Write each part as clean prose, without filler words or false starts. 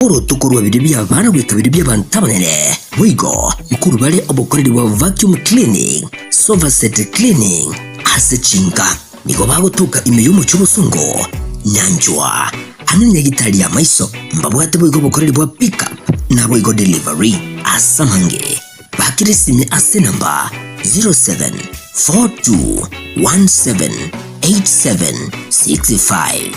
Oro tukurwa bidibia bana wika bidibia bantabanene. Wigo, mkuru bale obokoredi wa vacuum cleaning, sofa set cleaning, ase chinga. Niko bago tuka imeyumu chubusungo, nyanjwa. Hanini ya gitari ya maiso, mbabuate wigo bokoredi wa pick up, na wigo delivery, asamange. Bakiri simi ase namba 0742178765.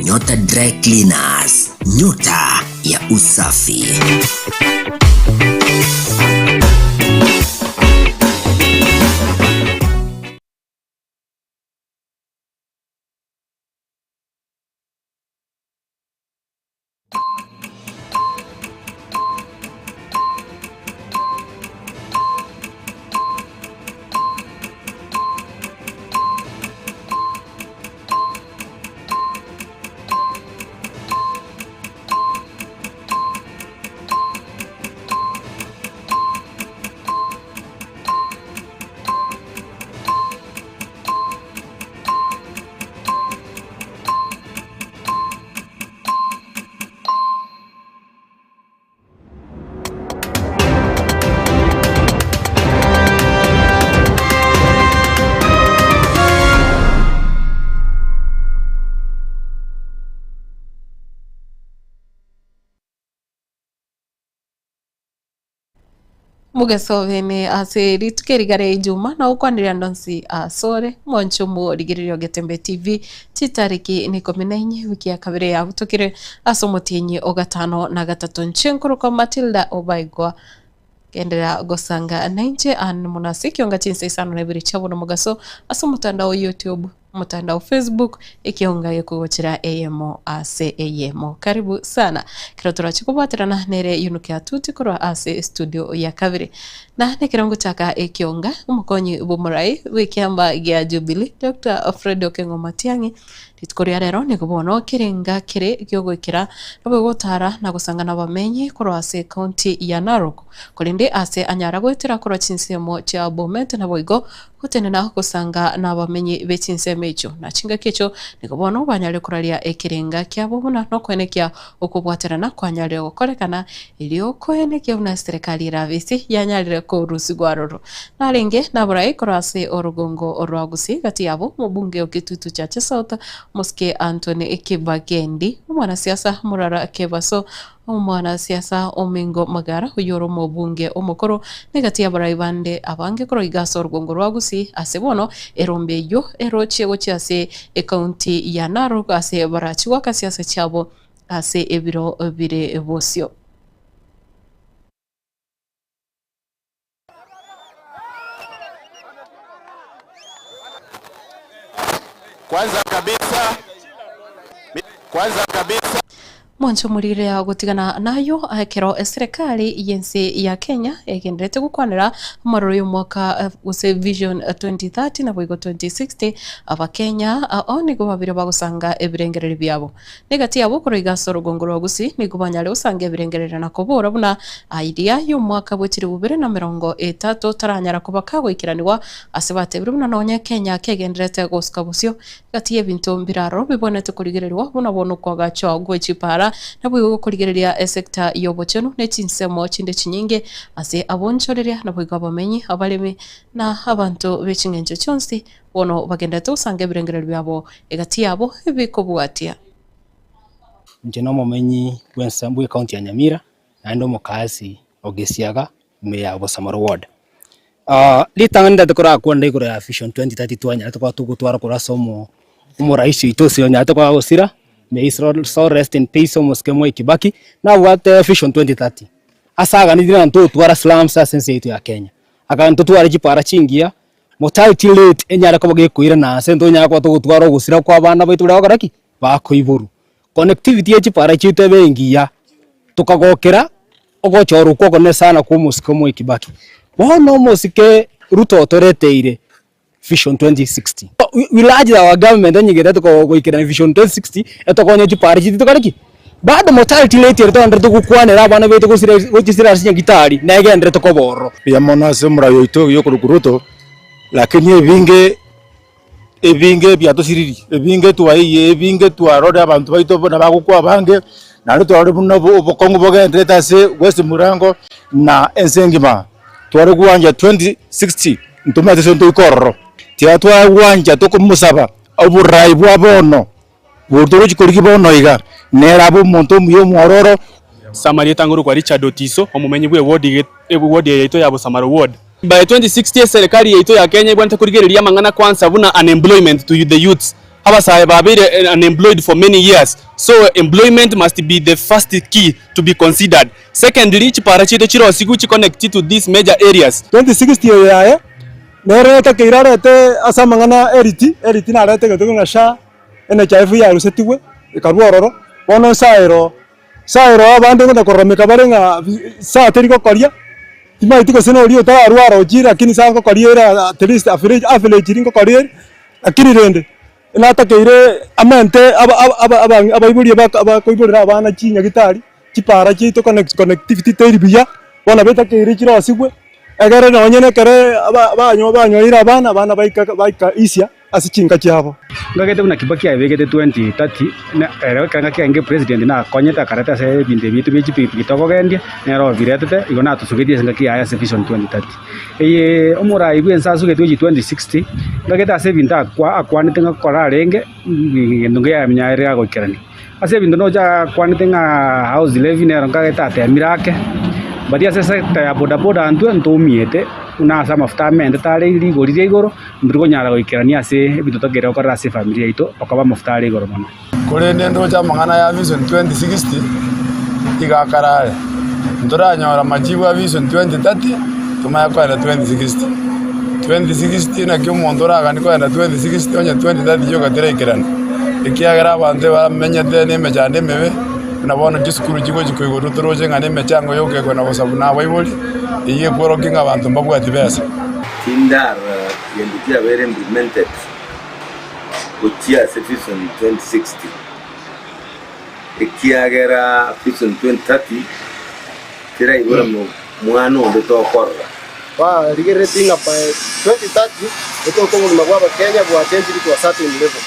Nyota Dry Cleaners, nyota ya usafi. Mugesovene ase ritukerigare ijuma na ukwandiria ndonsi sore monchumu rigiririo Getembe TV titariki ni 14 wiki ya kabiri ya butukire asomotinyi ogatano na gatatu nchenkuru kwa Matildah Obaigwa kendera gosanga nainje an munasi Ekeonga Chinsa Isano na Ibere chabo na mugaso asomutandao YouTube mutandao Facebook Ekeonga yekugochira AMO ase AMO karibu sana kiro turachikubatirana nere yunuke atuti kurwa ase studio ya kabiri na nekirango chaka Ekeonga umukonyi bumurai wikiamba gya Jubilee Dr. Fred Okengo Matiang'i Ritkoria rero ni kubono kirenga kire gyogwikira nabwo gutara na gusangana bamenyi kurwa ase county ya Narok kulinde ase anyara gwitira kurwa chinsemo cha Bomet na boigo gutenena gusanga na bamenyi be chinsemo echo na chinga kecho ni kubono banyale kuralia ekirenga kyabo buna no kwenekia okubwaterana kwanyale gukorekana ilio kwenekia una serikali ravisi yanyalire ko rusigwaroro naringe naburai kurwa ase orugongo orwagusi gati yabo mubunge okitutu cha South Moske Anthony Kibagendi mwanasiasa murara kebaso mwanasiasa Omingo Magara uyoro mubunge omukoro negati ya baraibande abange koro igaso rugongo rwagusi asebono erombeyo eroche gochiase county ya Narok ase barachiwa kasiasa chabo ase ebiro bire bosio. Kwanza kabisa Mwancho murire ya gutigana nayo kero serikali yense ya Kenya egenderete gukwanira maroro y'umwaka use vision 2030 na bwigo 2060 aba Kenya onigo babire bagusanga ebirengerere byabo negati yabo koro igasoro gongoro gusi nigo banyale usanga ebirengerere nakobora buna idea y'umwaka bwitiri 2030 taranyara kuba kagwikiraniwa asebate buna nonye Kenya kegenderete gusika busyo gati y'ebintu mbiraro bibonete kurigererwa buna bono kwa gacho gwechipara na bwigo kurigereria sector yobocheno ne chinsemo chinde chinyinge ase abonchoreria na bwigo abamenyi abalemi na abantu bechingenje chonsi bono bagenda tusanga birengerero byabo egati yabo bikobwatia nje no mumenyi wensambu county ya Nyamira na ndo mukazi ogesiaga me ya Bosamoro ward litanganda tukora kwenda ikora vision 2030 anya tukwa tugutwara kura somo umuraisi itosi nya tukwa osira may Israel so rest in peace Moskemo Kibaki na what vision 2030 asaga ni dina nto twara slums sense yetu ya Kenya aka nto twara jipara chingia mortality rate enyara ko bagekuira na sento nya kwa tugutwara gusira kwa bana baitu bagaraki bako iburu connectivity ye jipara chite bengia tukagokera ogochoro kwoko ne sana ku Moskemo Kibaki bono Moske Ruto toreteire vision 2060 we large our government nyigeta tuko goikira vision 2060 etokonye jipara chite tukariki bado mortality rate yetu ndo tukukwanira abana betu gusira sinya gitari na egendere tukoboro ya mona semura yoito yokurukuruto lakini ebinge bya tosiriri ebinge tuwaiye ebinge twarode abantu baito bona bagukwa bange na twari buno bukongo bogende se West Murango na Ensengima twari kuwanja 2060 ntumate so ntukororo tia twa kuwanja tukumusaba oburai bwa bono butoro chikoriki bono iga nera muntu muyo mwororo Samari tanguru kwa Richard Otiso omumenyi bwe ward yeito ya Busamaro ward. By 2060 serikali yeito ya Kenya ibwanta kurigereria mangana kwanza buna unemployment to the youths. Abasaye babire unemployed for many years. So employment must be the first key to be considered. Secondly, chipara chito chiro siku connected to these major areas. 2060 yae nereta keirarete asa mangana eriti na rete getugo ngasha NHIF ya rusetiwe ikarwororo bono sairo abande ngona koromeka barenga sa teriko koria tima itiko seno rio ta arwaro jira lakini sango koria at least average ringo koria lakini rende nata keire amente aba iburi aba koibura abana chinya gitari chipara chito connectivity teribia bona beta keire chiro sigwe egere no nyene kere banyo abana baika isia asichinga chabo ngagete kuna kibaki abegete 2030 na era kanga kenge president na konyeta karata se binde bitu bichi bitoko gendia nero biretete igona tusugetie singa kia vision 2030 eye omura ibwensa sugetie 2060 ngagete ase binta akwanite ngakora renge ngunge ya mnyaire ya gokerani ase bindo noja kwanite nga house levy nero ngagete atemirake badia sese ta boda antu ntumiete una asa mafuta mende tare igori igoro ndrugo nyara goikerania ase bitotogera okora ase familia ito okaba mafuta ari igoro mono kore nendo cha mangana ya vision 2060 igakarare ndoranyora majibu ya vision 2030 tumaya kwa 2060 na kyo mondora gani kwa 2060 onye 2030 yoga terekerana ikiagera abantu bamenyete ne mejande mebe nabona gisukuru kigo gikoigoro toroje ngane mechango yoke kwa nabosabu na waiboli iye koro kinga abantu mbabwati besa tindar yendukia were implemented kutia vision 2060 ikiagera vision 2030 tira igora mwana ndo to korra wa rigeretinga pa 2030 eto kongo magwaba Kenya bwa change to a certain level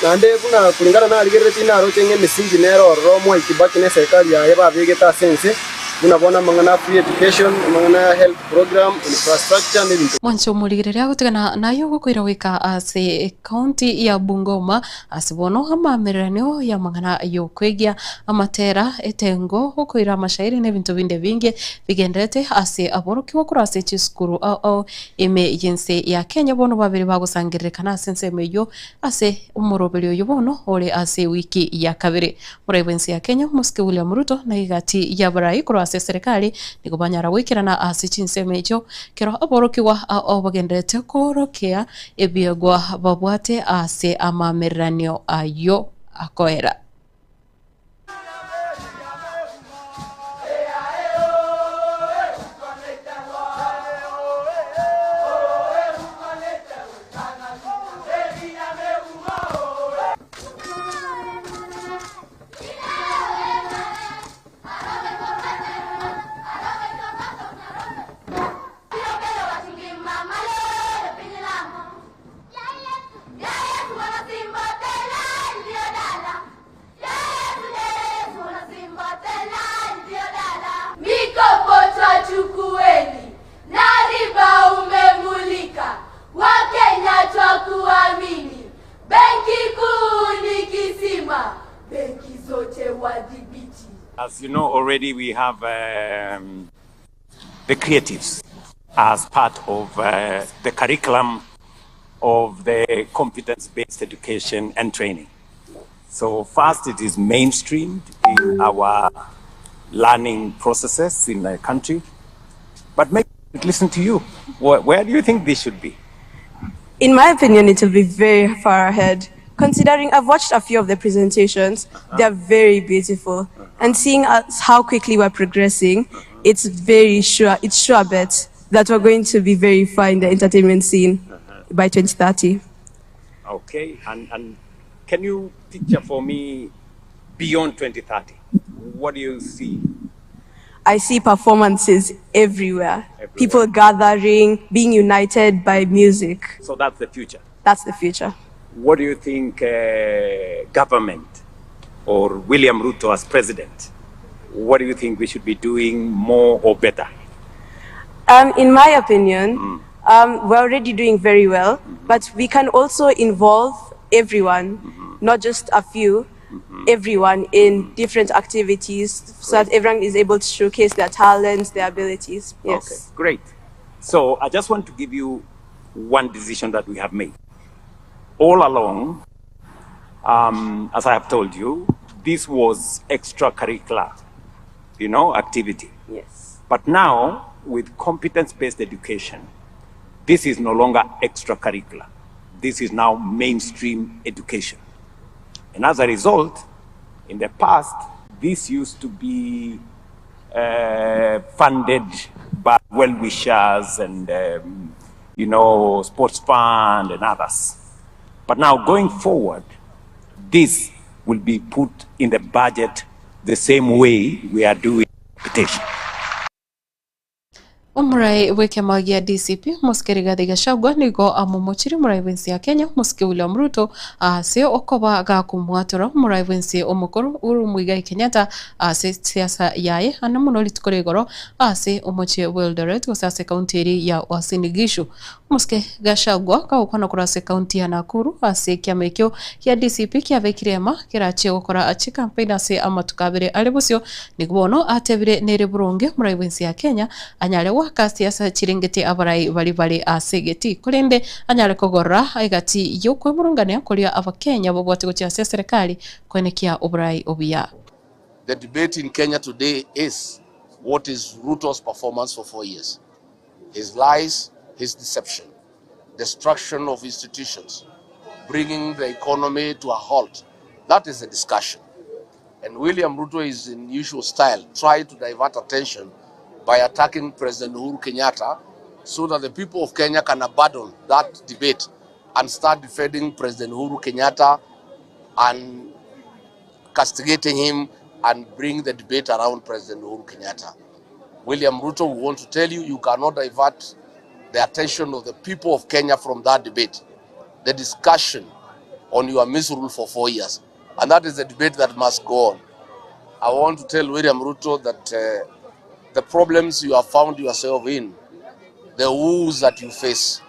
nande kuna kulingana na rigeretina arochenge misingi nero romo ikibaki na serikali ya yaba bigeta sense unabona mangana free education mangana health program infrastructure n'ibintu mwancho murigereria gutegana nayo gukwira wika ase county ya Bungoma asibono amameranyo ya mangana yo kwegia amatera etengo gukwira amashairi n'ibintu binde binge bigendete ase aborokiwa kurase chiskuru au emergency ya Kenya bono babiri bagusangirikana sense meyo ase umurobelyo yobono ore ase wiki ya kabiri murebensi ya Kenya muske William Ruto na igati ya barai ase serikali nikubanyara wikirana ase Chinsa mejo kero aborokiwa obagendete korokea ebiegwa babwate ase amameranyo ayo akoera As you know already, we have the creatives as part of the curriculum of the competence-based education and training. So first, it is mainstreamed in our learning processes in the country. But maybe listen to you. Where do you think this should be? In my opinion, it will be very far ahead. Considering I've watched a few of the presentations, they're very beautiful. And seeing us how quickly we're progressing, it's sure bet that we're going to be very far in the entertainment scene by 2030. Okay, and can you picture for me beyond 2030? What do you see? I see performances everywhere. People gathering, being united by music. So that's the future? That's the future. What do you think government or William Ruto as president, what do you think we should be doing more or better? In my opinion, we're already doing very well, but we can also involve everyone, not just a few, everyone in different activities so that everyone is able to showcase their talents, their abilities. Yes. Okay, great. So I just want to give you one decision that we have made. All along, as I have told you, this was extracurricular, activity. Yes. But now, with competence-based education, this is no longer extracurricular. This is now mainstream education. And as a result, in the past, this used to be funded by well-wishers and, sports fund and others. But now going forward, this will be put in the budget the same way we are doing competition. Umurai weke magia DCP muskiri Rigathi Gachagua nigo amumuchiri murai wensi ya Kenya muski William Ruto se okoba ga kumwatura murai wensi omukuru Uhuru Muigai Kenyatta se siasa yaye anamuno litukore goro se omoche Eldoret gosase kaunti ya Uasin Gishu muske Gachagua ka ukona kurase kaunti ya Nakuru se kiamekyo ya DCP kiavekirema kirache gukora achi campaign se amatukabire alibusyo nigbono atebire nere buronge murai wensi ya Kenya anyale siasa chiringeti abarai bali asegeti kulinde anyale kogora aigati yokwe murungane kulia abakenya bobwate gocha serikali kwenekia obarai obia. The debate in Kenya today is what is Ruto's performance for 4 years. His lies, his deception, destruction of institutions, bringing the economy to a halt. That is the discussion. And William Ruto is in usual style trying to divert attention by attacking President Uhuru Kenyatta so that the people of Kenya can abandon that debate and start defending President Uhuru Kenyatta and castigating him and bring the debate around President Uhuru Kenyatta. William Ruto, we want to tell you, you cannot divert the attention of the people of Kenya from that debate, the discussion on your misrule for 4 years. And that is the debate that must go on. I want to tell William Ruto that the problems you have found yourself in, the woes that you face,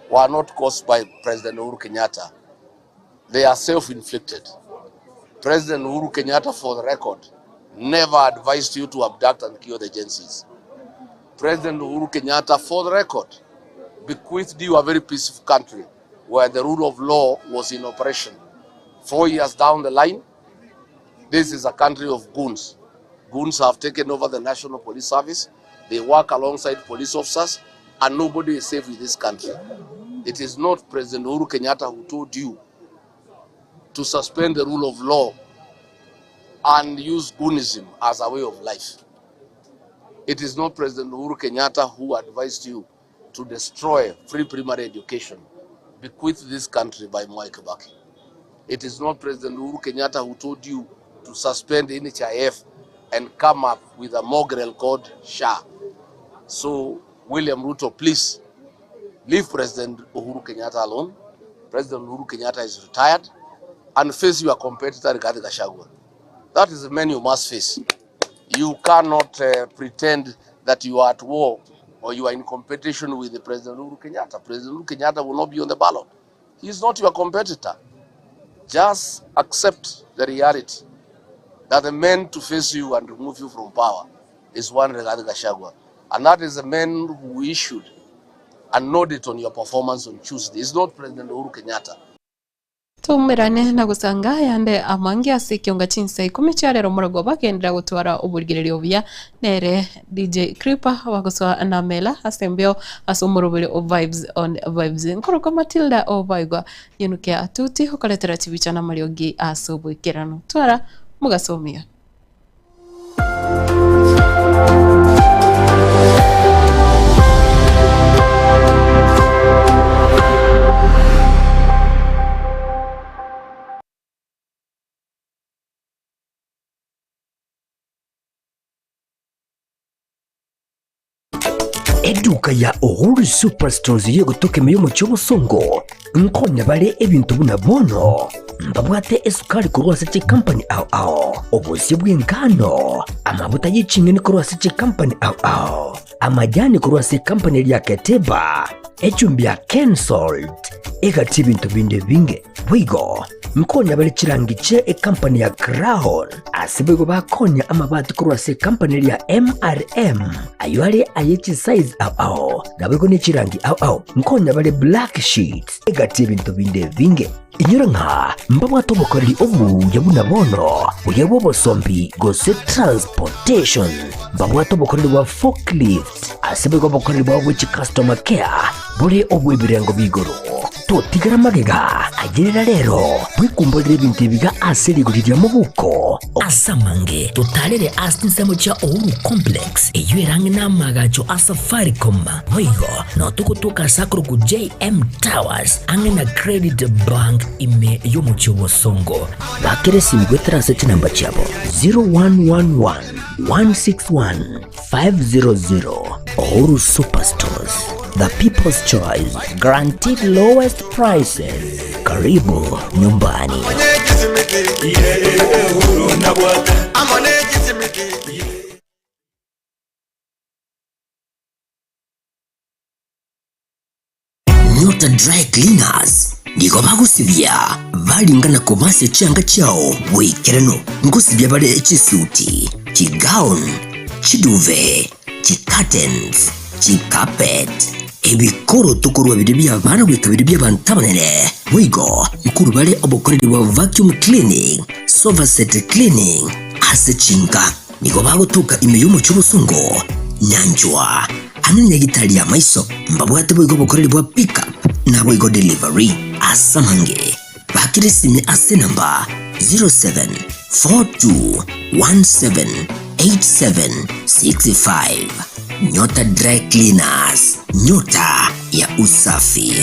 were not caused by President Uhuru Kenyatta. They are self-inflicted. President Uhuru Kenyatta, for the record, never advised you to abduct and kill the agencies. President Uhuru Kenyatta, for the record, bequeathed you a very peaceful country where the rule of law was in operation. 4 years down the line, this is a country of goons. Goons have taken over the National Police Service. They work alongside police officers, and nobody is safe in this country. It is not President Uhuru Kenyatta who told you to suspend the rule of law and use goonism as a way of life. It is not President Uhuru Kenyatta who advised you to destroy free primary education, bequeathed this country by Mwai Kibaki. It is not President Uhuru Kenyatta who told you to suspend NHIF and come up with a mongrel called SHA. So, William Ruto, please, leave President Uhuru Kenyatta alone. President Uhuru Kenyatta is retired, and face your competitor, Rigathi Gachagua. That is the man you must face. You cannot pretend that you are at war or you are in competition with the President Uhuru Kenyatta. President Uhuru Kenyatta will not be on the ballot. He is not your competitor. Just accept the reality that the man to face you and remove you from power is one Rigathi Gachagua. And that is the man who issued an audit on your performance on Tuesday. It's not President Uhuru Kenyatta. Tumirane na gusanga yande amangi ase Ekeonga Chinsa ikumichare romorogo bagendera gutwara uburigiriro bya nere DJ Creeper waguswa na Mela asembeo asomurubire o vibes on vibes nkoroka Matildah Obaigwa yenuke atuti hokoletera tibichana mariogi asobwikirano twara mugasomia. Eduka ya Uhuru Superstores yo gutoka meyo mu cyobosongo nkonya bale ebintu buna bono mbabwate esukali kurwasa chi company au obusi bw'enkano amabuta y'icingeni kurwasa chi company au amajani kurwasa company lya Keteba echumbi ya cancelled egati bintu binde binge bwigo nkonya bale chirangiche company ya Crown asibego bakonya amabati kurwasa company lya MRM aywale ayechi size au nabego ne chirangi au nkonya bale black sheets egati bintu binde binge inyura nka mbabwato bukoreri obu yabuna bono uyabo bosombi gose transportation mbabwato bukoreri wa forklift asibego bukoreri bwa which customer care buri obu ibirengo bigoro totigara magega agerera rero bwikumbolera ibintu biga aserigurira mu buko asamange totalere asinsemo cha Ouru complex eyuerange namagacho asafaricom hoigo no tukutuka sakro ku JM Towers angena credit bank ime yomucho bosongo bakere simgwetra seti namba chabo 0111 161 500 Ouru Superstores, the people's choice, guaranteed lowest prices. Karibu nyumbani. Nyota Dry Cleaners ndiko bagusibya balingana kubase changa chao wekerano ngusibya bale chisuti chigown chiduve chicurtains chicarpet ebikoro tukurwa bidibya bana wikabiri by'abantabanene wigo mukuru bale obukoreri wa vacuum cleaning sofa set cleaning asechinga niko bagutuka imiyumo cy'ubusungo nyanjwa ananya gitali ya maiso mbabwate bwigo bukoreri bwa pick up na bwigo delivery asamange bakirisime ase namba 0742178765 Nyota Dry Cleaners, nyota ya usafi.